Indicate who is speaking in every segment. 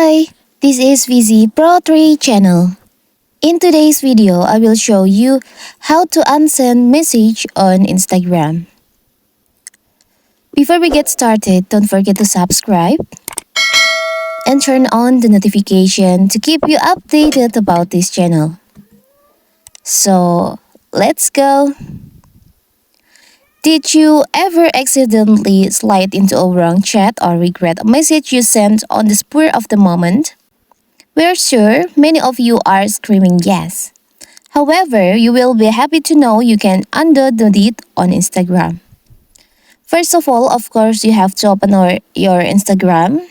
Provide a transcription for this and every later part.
Speaker 1: Hi, this is VZ Pro 3 channel. In today's video, I will show you how to unsend message on Instagram. Before we get started, don't forget to subscribe and turn on the notification to keep you updated about this channel. So, let's go! Did you ever accidentally slide into a wrong chat or regret a message you sent on the spur of the moment? We're sure many of you are screaming yes. However, you will be happy to know you can undo the deed on Instagram. First of all, of course, you have to open your Instagram.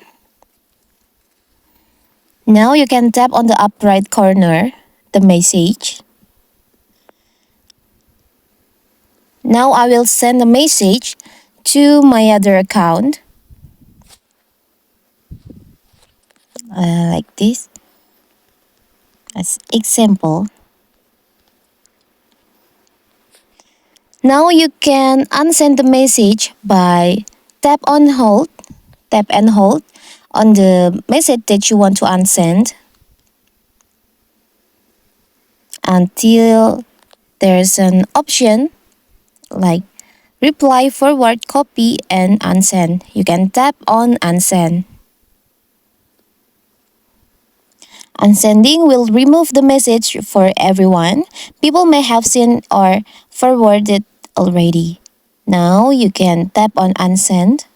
Speaker 1: Now you can tap on the up right corner, the message. Now I will send a message to my other account. Like this. As example. Now you can unsend the message by tap and hold on the message that you want to unsend until there's an option like reply, forward, copy, and unsend. You can tap on unsend. Unsending will remove the message for everyone. People may have seen or forwarded already. Now you can tap on unsend.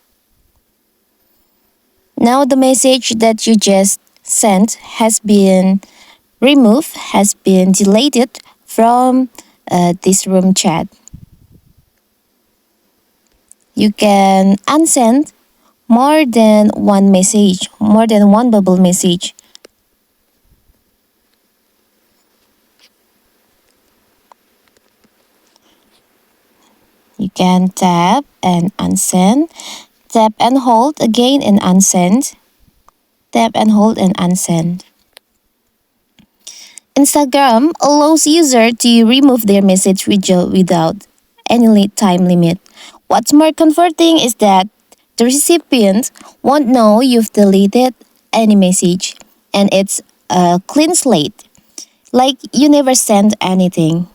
Speaker 1: Now the message that you just sent has been removed, has been deleted from this room chat. You can unsend more than one message, more than one bubble message. You can tap and unsend, tap and hold again and unsend, tap and hold and unsend. Instagram allows users to remove their message without any time limit. What's more comforting is that the recipient won't know you've deleted any message and it's a clean slate, like you never sent anything.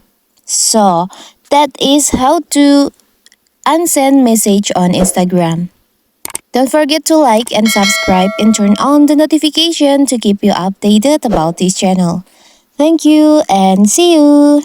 Speaker 1: So that is how to unsend message on Instagram. Don't forget to like and subscribe and turn on the notification to keep you updated about this channel. Thank you and see you!